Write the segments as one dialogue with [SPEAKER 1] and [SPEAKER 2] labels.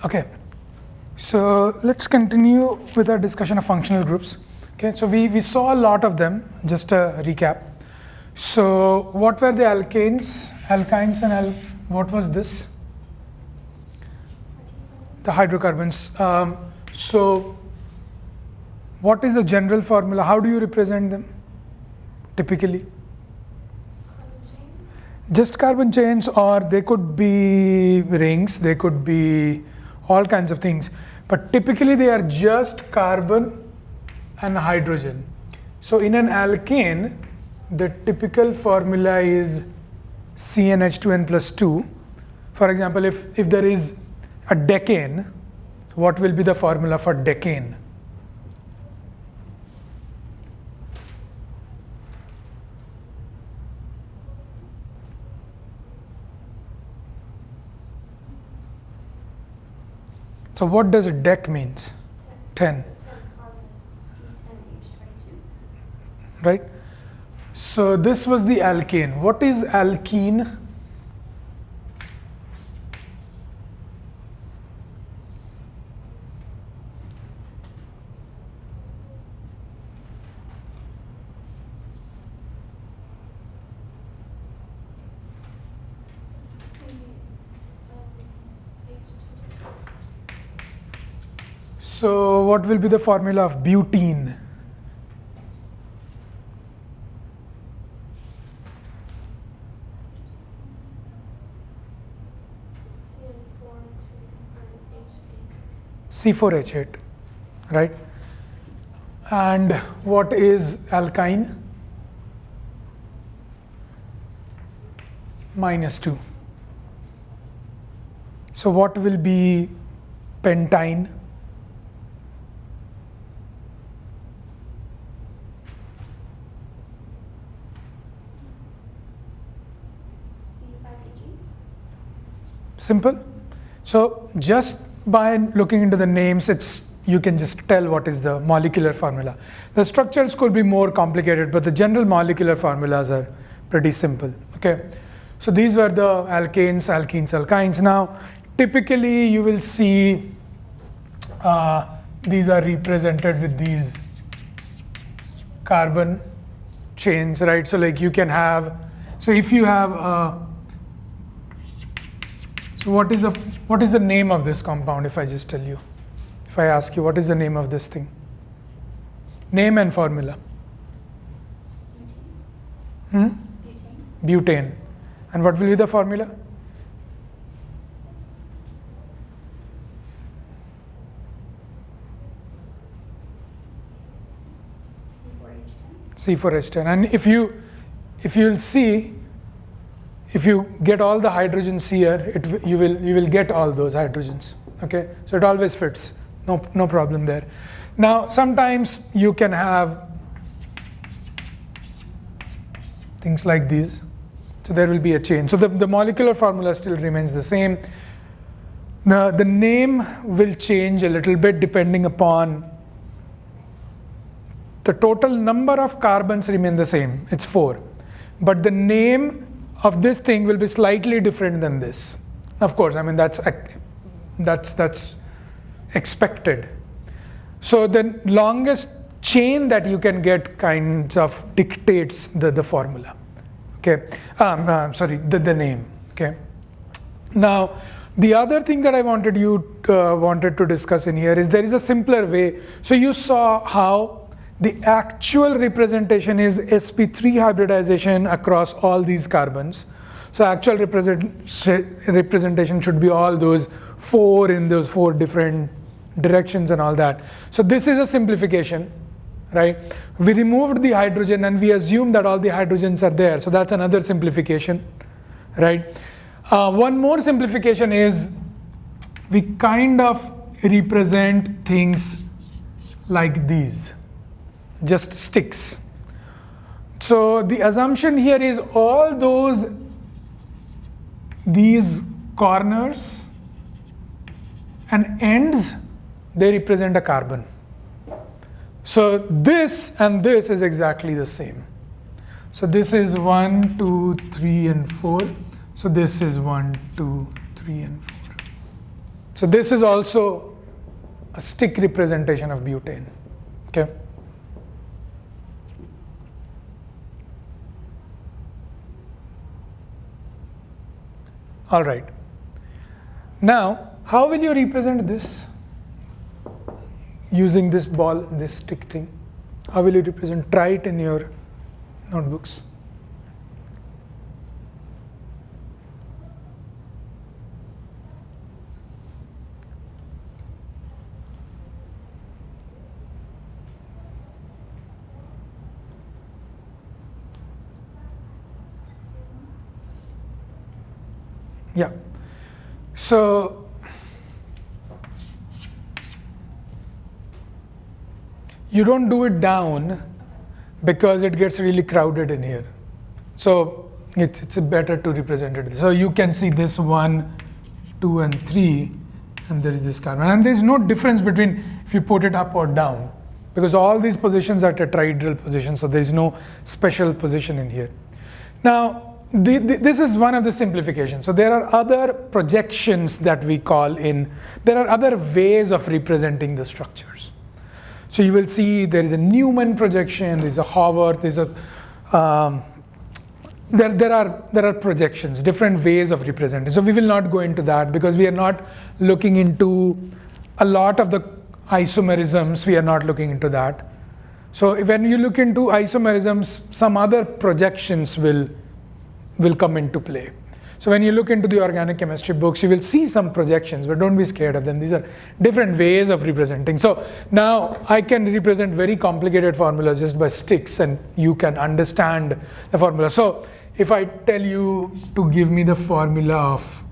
[SPEAKER 1] Okay, so let's continue with our discussion of functional groups. Okay, so we saw a lot of them, just a recap. So what were the alkanes, alkynes, and what was this? The hydrocarbons. So what is the general formula? How do you represent them typically? Just carbon chains, or they could be rings, they could be all kinds of things, but typically they are just carbon and hydrogen. So in an alkane, the typical formula is CnH2n plus 2. For example, if there is a decane, what will be the formula for decane? So what does dec means? 10. Right? So this was the alkane. What is alkene? So what will be the formula of butene? C4H8, right? And what is alkyne? -2. So what will be pentyne? Simple. So just by looking into the names, you can just tell what is the molecular formula. The structures could be more complicated, but the general molecular formulas are pretty simple. Okay. So these were the alkanes, alkenes, alkynes. Now, typically you will see these are represented with these carbon chains, right? So like you can have, so if you have so what is the name of this compound, if I just tell you? If I ask you, what is the name of this thing? Name and formula. Butane. Butane. And what will be the formula? C4H10. And if you'll see, if you get all the hydrogens here, you will get all those hydrogens. Okay, so it always fits. No problem there. Now sometimes you can have things like these. So there will be a chain. So the molecular formula still remains the same. The name will change a little bit depending upon the total number of carbons remain the same. It's 4, but the name of this thing will be slightly different than this. Of course, I mean that's expected. So the longest chain that you can get kind of dictates the formula. Okay, sorry, the name. Okay. Now, the other thing that I wanted to discuss in here is there is a simpler way. So you saw how the actual representation is sp3 hybridization across all these carbons. So actual representation should be all those 4 in those 4 different directions and all that. So this is a simplification, right? We removed the hydrogen and we assume that all the hydrogens are there. So that's another simplification, right? One more simplification is we kind of represent things like these. Just sticks. So the assumption here is all these corners and ends, they represent a carbon. So this and this is exactly the same. So this is 1, 2, 3, and 4. So this is 1, 2, 3, and 4. So this is also a stick representation of butane. Okay. All right. Now, how will you represent this using this ball, this stick thing? How will you represent? Try it in your notebooks. Yeah. So you don't do it down because it gets really crowded in here. So it's better to represent it. So you can see this 1, 2, and 3, and there is this carbon. And there's no difference between if you put it up or down, because all these positions are tetrahedral positions, so there is no special position in here. Now, this is one of the simplifications. So there are other projections that we call in, there are other ways of representing the structures. So you will see there is a Newman projection, there's a Haworth, there's a, there are projections, different ways of representing. So we will not go into that because we are not looking into a lot of the isomerisms, we are not looking into that. So when you look into isomerisms, some other projections will come into play. So when you look into the organic chemistry books, you will see some projections, but don't be scared of them. These are different ways of representing. So now I can represent very complicated formulas just by sticks, and you can understand the formula. So if I tell you to give me the formula of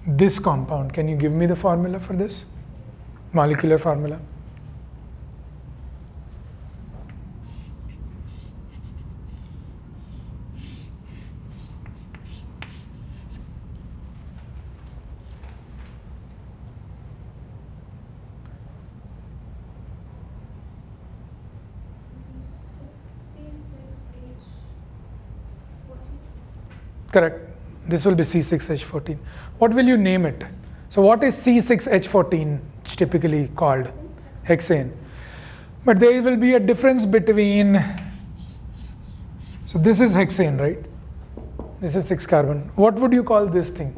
[SPEAKER 1] this compound, can you give me the formula for this? Molecular formula? Correct. This will be C6H14. What will you name it? So what is C6H14 typically called? Hexane. But there will be a difference between, so this is hexane, right? This is 6 carbon. What would you call this thing?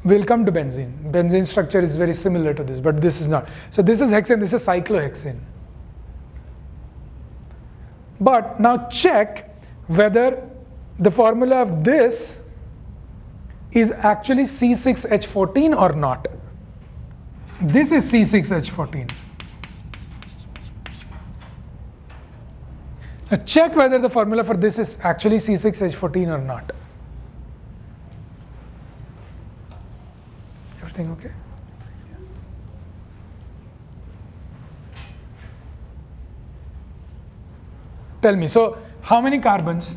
[SPEAKER 1] We'll come to benzene. Benzene structure is very similar to this, but this is not. So this is hexane, this is cyclohexane. But now check whether the formula of this is actually C6H14 or not. This is C6H14. Now check whether the formula for this is actually C6H14 or not. Everything okay? Tell me, so how many carbons?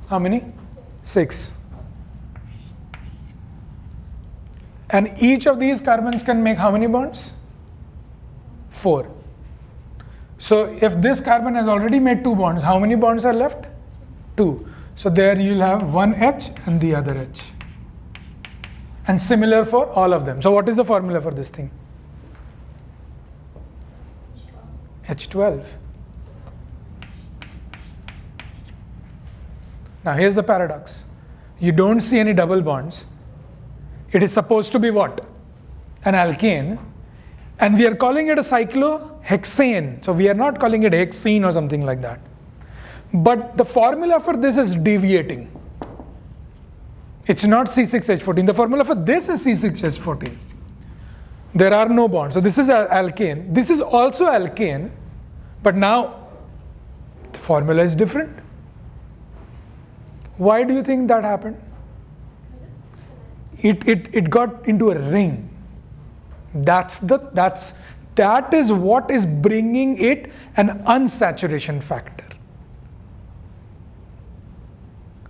[SPEAKER 1] How many? 6. And each of these carbons can make how many bonds? 4. So if this carbon has already made 2 bonds, how many bonds are left? 2. So there you'll have one H and the other H. And similar for all of them. So what is the formula for this thing? H12. Now here's the paradox. You don't see any double bonds. It is supposed to be what? An alkane. And we are calling it a cyclohexane. So we are not calling it hexene or something like that. But the formula for this is deviating. It's not C6H14. The formula for this is C6H14. There are no bonds. So this is alkane. This is also alkane, but now the formula is different. Why do you think that happened? It got into a ring. That is what is bringing it an unsaturation factor.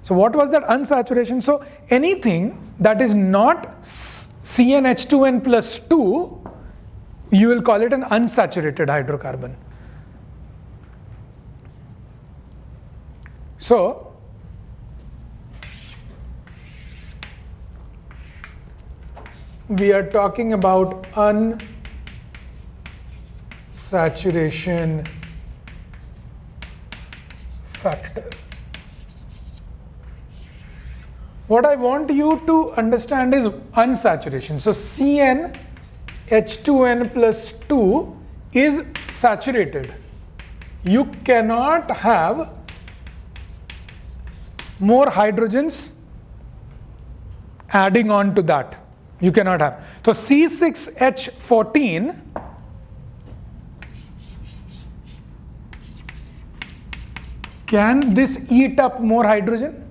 [SPEAKER 1] So what was that unsaturation? So anything that is not CnH2n plus 2 you will call it an unsaturated hydrocarbon. So, we are talking about unsaturation factor. What I want you to understand is unsaturation. So Cn H2n plus 2 is saturated. You cannot have more hydrogens adding on to that. You cannot have. So C6H14 can this eat up more hydrogen?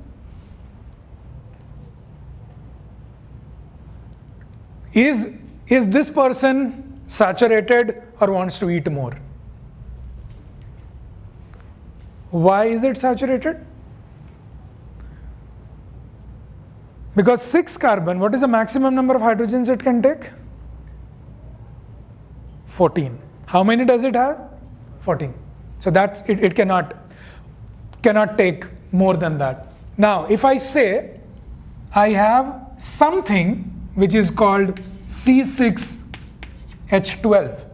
[SPEAKER 1] Is this person saturated or wants to eat more? Why is it saturated? Because 6 carbon, what is the maximum number of hydrogens it can take? 14. How many does it have? 14. So that's it cannot take more than that. Now, if I say I have something which is called C6H12,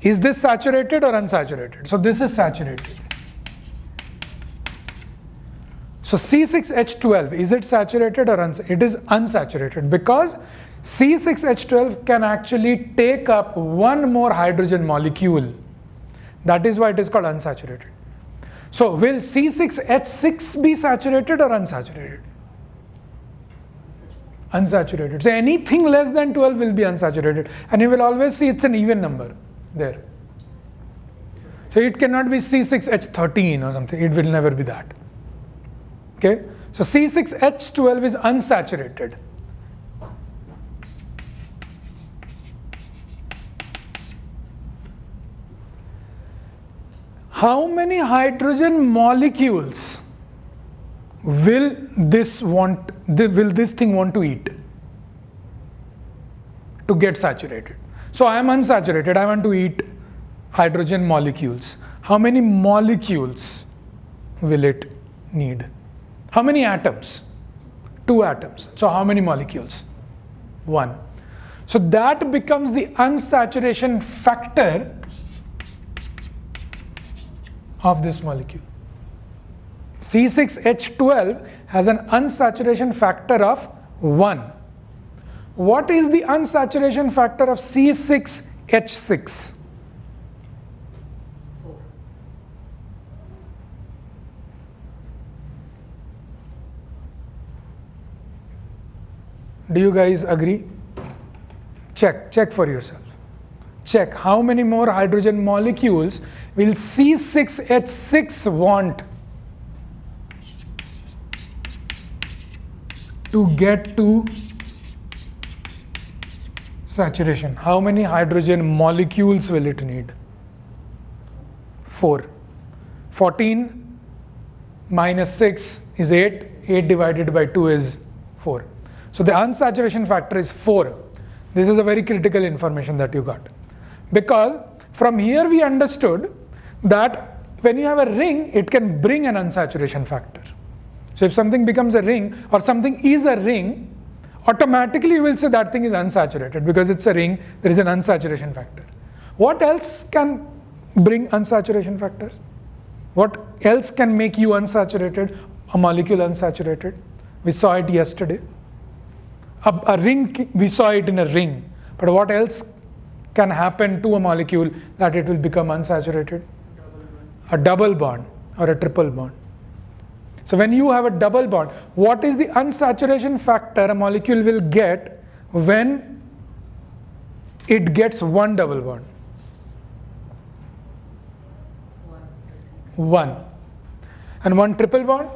[SPEAKER 1] is this saturated or unsaturated? So this is saturated. So C6H12, is it saturated or unsaturated? It is unsaturated because C6H12 can actually take up one more hydrogen molecule. That is why it is called unsaturated. So will C6H6 be saturated or unsaturated? Unsaturated. So anything less than 12 will be unsaturated, and you will always see it's an even number there. So it cannot be C6H13 or something. It will never be that. Okay, so C6H12 is unsaturated. How many hydrogen molecules will this thing want to eat to get saturated? So I am unsaturated, I want to eat hydrogen molecules. How many molecules will it need? How many atoms? 2 atoms. So how many molecules? 1. So that becomes the unsaturation factor of this molecule. C6H12 has an unsaturation factor of 1. What is the unsaturation factor of C6H6?
[SPEAKER 2] 4.
[SPEAKER 1] Do you guys agree? Check for yourself. Check how many more hydrogen molecules will C6H6 want to get to saturation. How many hydrogen molecules will it need? 4. 14 minus 6 is 8. 8 divided by 2 is 4. So the unsaturation factor is 4. This is a very critical information that you got. Because from here we understood that when you have a ring, it can bring an unsaturation factor. So if something becomes a ring or something is a ring, automatically you will say that thing is unsaturated because it's a ring, there is an unsaturation factor. What else can bring unsaturation factors? What else can make you unsaturated, a molecule unsaturated? We saw it yesterday. A ring, we saw it in a ring. But what else can happen to a molecule that it will become unsaturated? A double bond or a triple bond. So when you have a double bond, what is the unsaturation factor a molecule will get when it gets one double bond? 1. And one triple bond?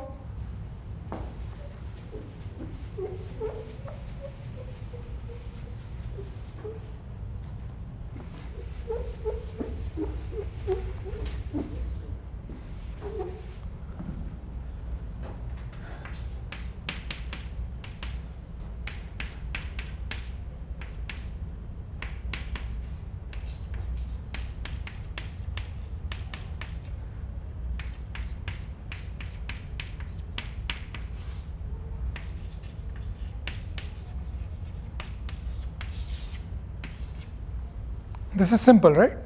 [SPEAKER 1] This is simple, right?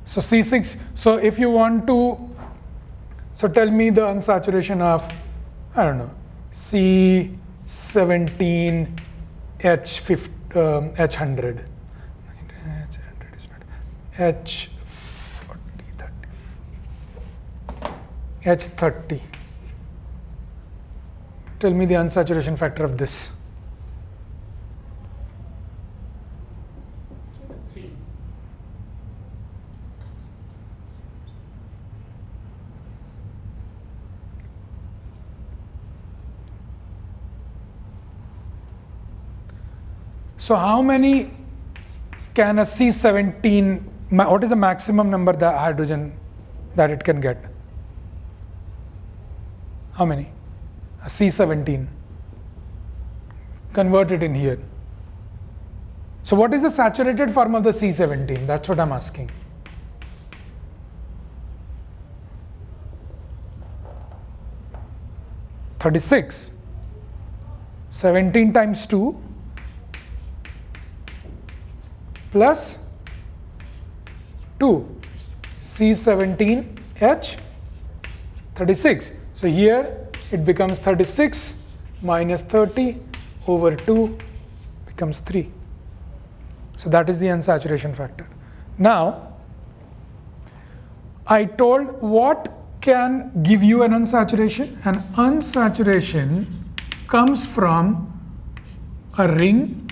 [SPEAKER 1] So C6, so if you want to, so tell me the unsaturation of, I don't know, C17 H100. H30. Tell me the unsaturation factor of this.
[SPEAKER 2] 3.
[SPEAKER 1] So how many can a C17, what is the maximum number the hydrogen that it can get? How many? A C17. Convert it in here. So what is the saturated form of the C17? That's what I'm asking. (36). 17 times 2 plus 2. C17H36. So here it becomes 36 minus 30 over 2 becomes 3. So that is the unsaturation factor. Now, I told what can give you an unsaturation. An unsaturation comes from a ring.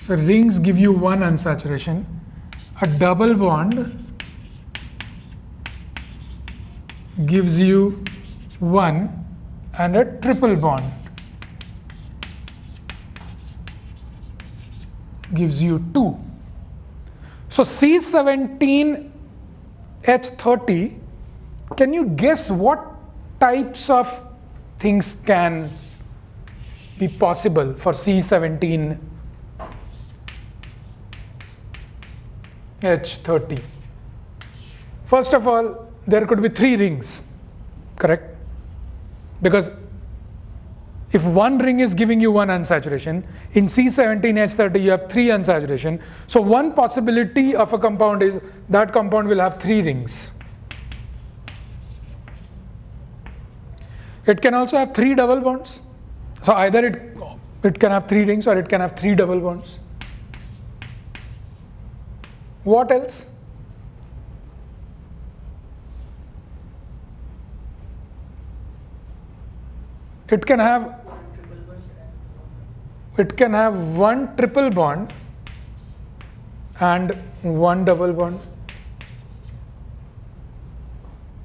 [SPEAKER 1] So rings give you one unsaturation. A double bond gives you 1, and a triple bond gives you 2. So C17H30, can you guess what types of things can be possible for C17H30? First of all, there could be 3 rings, correct? Because if one ring is giving you one unsaturation, in C17H30 you have 3 unsaturation. So one possibility of a compound is that compound will have 3 rings. It can also have 3 double bonds. So either it can have 3 rings or it can have 3 double bonds. What else? It can have 1 triple bond and 1 double bond.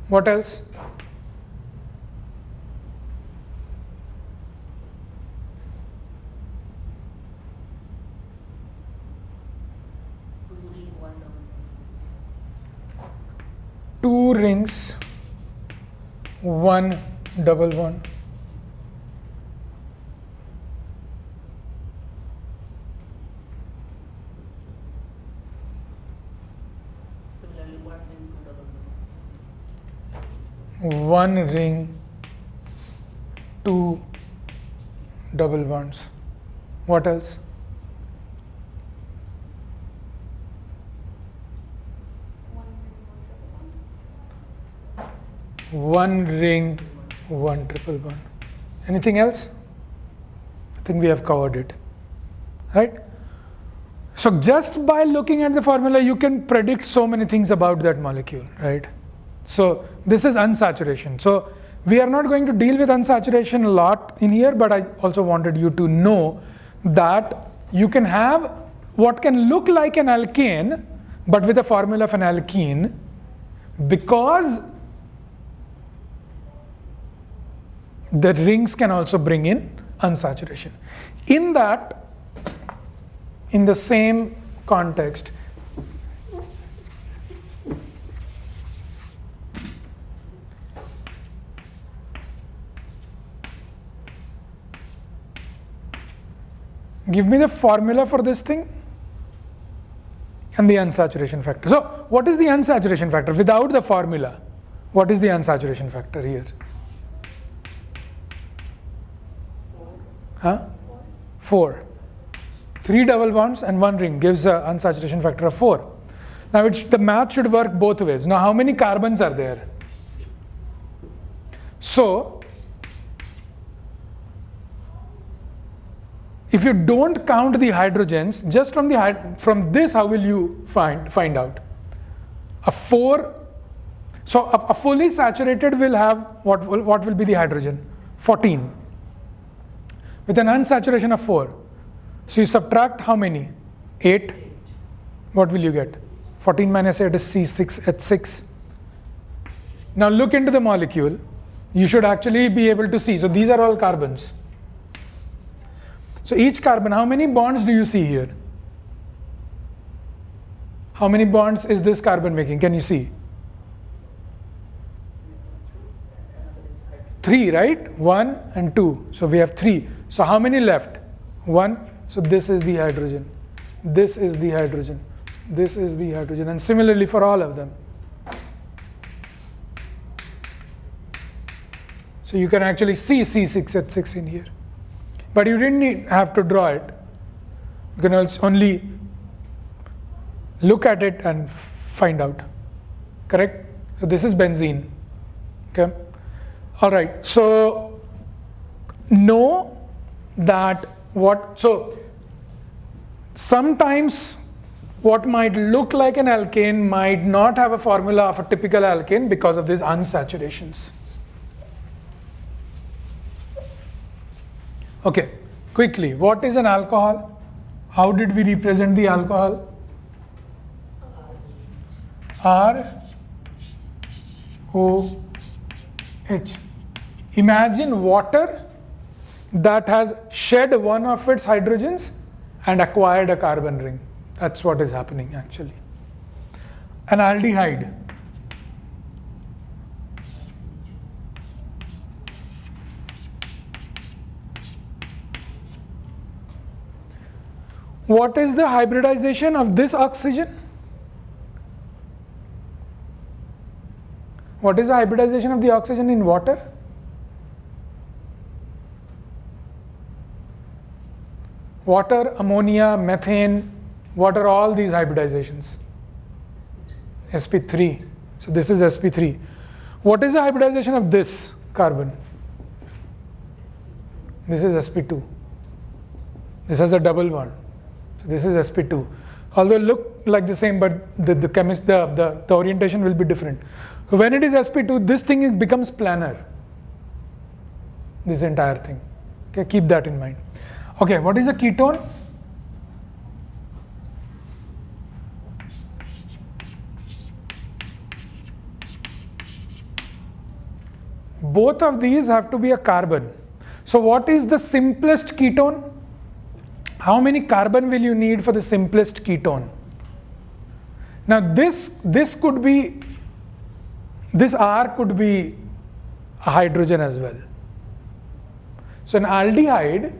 [SPEAKER 1] What else? Two rings, 1 double bond. One ring, 2 double bonds. What else? One ring, 1 triple bond. Anything else? I think we have covered it, right? So just by looking at the formula, you can predict so many things about that molecule, right? So this is unsaturation. So we are not going to deal with unsaturation a lot in here, but I also wanted you to know that you can have what can look like an alkane, but with the formula of an alkene, because the rings can also bring in unsaturation. In the same context, give me the formula for this thing and the unsaturation factor. So what is the unsaturation factor? Without the formula, what is the unsaturation factor here? 4. 3 double bonds and 1 ring gives an unsaturation factor of 4. Now the math should work both ways. Now how many carbons are there? So if you don't count the hydrogens, just from this, how will you find out? A fully saturated will have what will be the hydrogen? 14. With an unsaturation of 4. So you subtract how many? 8. What will you get? 14 minus 8 is C6 at 6. Now look into the molecule. You should actually be able to see. So these are all carbons. So each carbon, how many bonds do you see here? How many bonds is this carbon making? Can you see? 3, right? 1 and 2. So we have 3. So how many left? 1. So this is the hydrogen. This is the hydrogen. This is the hydrogen. And similarly for all of them. So you can actually see C6 at 6 in here. But you didn't have to draw it. You can only look at it and find out. Correct? So this is benzene. Okay. All right. So know that so sometimes what might look like an alkane might not have a formula of a typical alkane because of these unsaturations. Okay, quickly, what is an alcohol? How did we represent the alcohol? ROH. Imagine water that has shed one of its hydrogens and acquired a carbon ring. That's what is happening actually. An aldehyde. What is the hybridization of this oxygen? What is the hybridization of the oxygen in water? Water, ammonia, methane, what are all these hybridizations? sp3. So this is sp3. What is the hybridization of this carbon? This is sp2. This has a double bond. So this is sp2. Although look like the same, but the orientation will be different. When it is sp2, this thing becomes planar. This entire thing. Okay, keep that in mind. Okay, what is a ketone? Both of these have to be a carbon. So what is the simplest ketone? How many carbon will you need for the simplest ketone? Now this could be, this R could be a hydrogen as well. So an aldehyde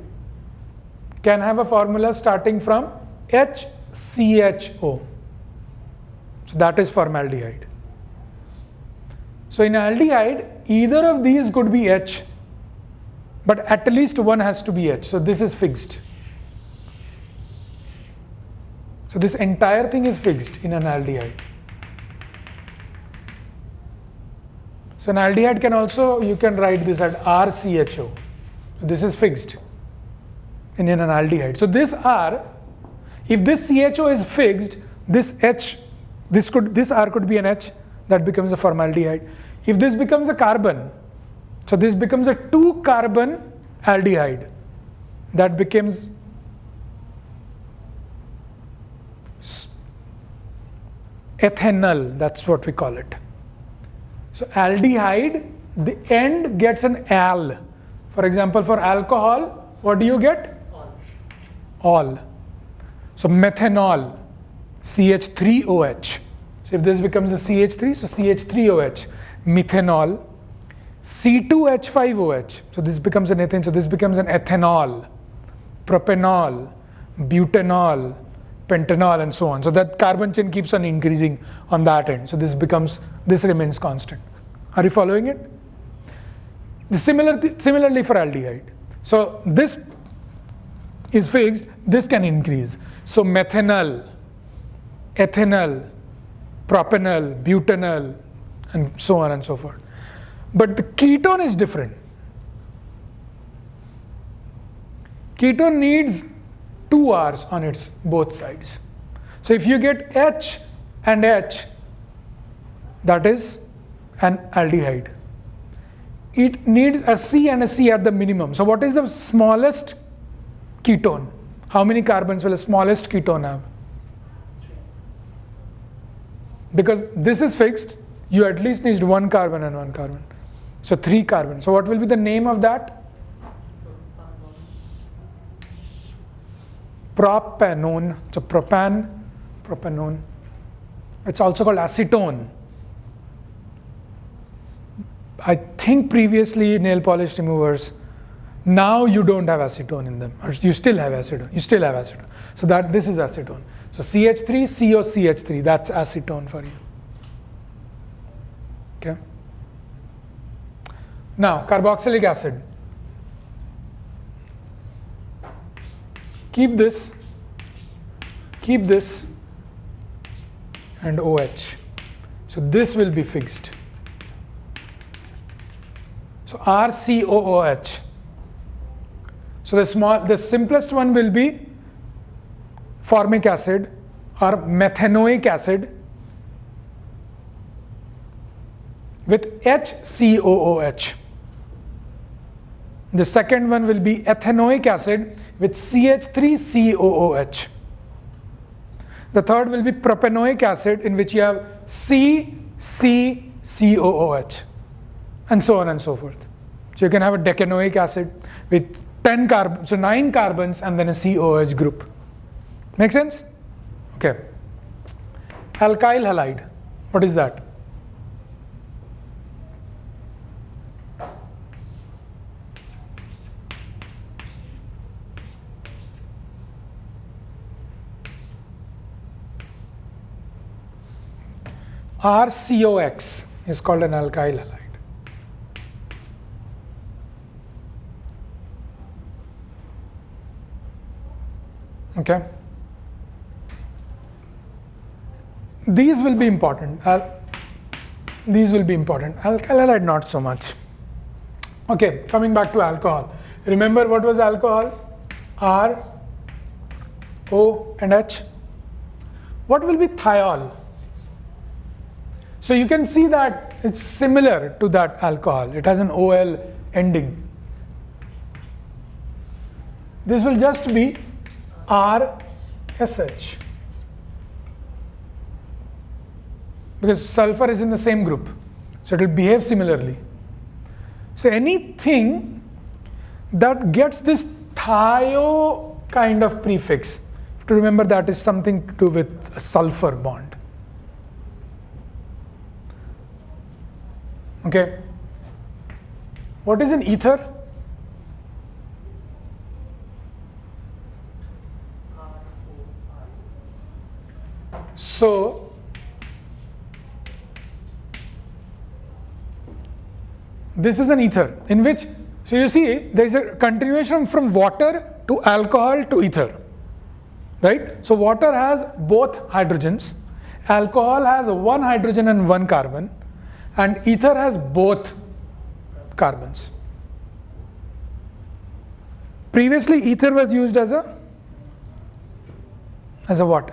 [SPEAKER 1] can have a formula starting from HCHO. So that is formaldehyde. So in aldehyde, either of these could be H, but at least one has to be H. So this is fixed. So this entire thing is fixed in an aldehyde. So an aldehyde can also, you can write this at RCHO. So this is fixed in an aldehyde. So this R, if this CHO is fixed, this H, this R could be an H, that becomes a formaldehyde. If this becomes a carbon, so this becomes a 2-carbon aldehyde. That becomes ethanol, that's what we call it. So aldehyde, the end gets an al. For example, for alcohol, what do you get? All. So methanol, CH3OH. So if this becomes a CH3, so CH3OH. Methanol, C2H5OH. So this becomes an ethane, so this becomes an ethanol. Propanol, butanol, pentanol, and so on. So that carbon chain keeps on increasing on that end. So this remains constant. Are you following it? Similarly for aldehyde. So this is fixed, this can increase. So methanol, ethanol, propanol, butanol, and so on and so forth. But the ketone is different. Ketone needs 2 R's on its both sides. So if you get H and H, that is an aldehyde. It needs a C and a C at the minimum. So what is the smallest ketone? How many carbons will the smallest ketone have? Because this is fixed, you at least need 1 carbon and 1 carbon. So 3 carbons. So what will be the name of that? Propanone. So propanone. It's also called acetone. I think previously nail polish removers, now you don't have acetone in them, or you still have acetone. You still have acetone. So that this is acetone. So CH3, COCH3, that's acetone for you. Okay. Now carboxylic acid. Keep this, and OH. So this will be fixed. So RCOOH. So the simplest one will be formic acid or methanoic acid with HCOOH. The second one will be ethanoic acid with CH3COOH. The third will be propanoic acid, in which you have CCCOOH, and so on and so forth. So you can have a decanoic acid with 10 carbons, so 9 carbons and then a COOH group. Make sense? Okay. Alkyl halide. What is that? RCOX is called an alkyl halide. Okay. These will be important. Alkyl halide not so much. Okay, coming back to alcohol. Remember what was alcohol? R, O and H. What will be thiol? So you can see that it's similar to that alcohol. It has an OL ending. This will just be RSH, because sulfur is in the same group, so it will behave similarly. So anything that gets this thio kind of prefix, you have to remember that is something to do with a sulfur bond. Okay. What is an ether? So this is an ether in which, so you see there is a continuation from water to alcohol to ether, right? So water has both hydrogens, alcohol has 1 hydrogen and 1 carbon, and ether has both carbons. Previously ether was used as a what?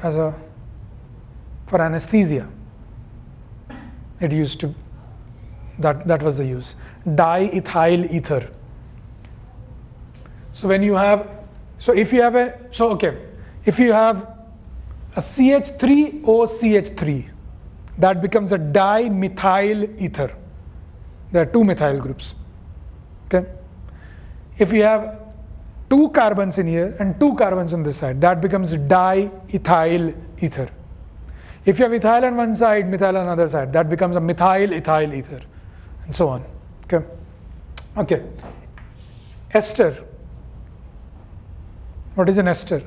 [SPEAKER 1] For anesthesia. It used to, that was the use. Diethyl ether. So when you have, if you have a CH3OCH3, that becomes a dimethyl ether. There are 2 methyl groups. Okay. If you have 2 carbons in here and 2 carbons on this side, that becomes diethyl ether. If you have ethyl on one side, methyl on the other side, that becomes a methyl ethyl ether, and so on. Okay. Okay. Ester. What is an ester?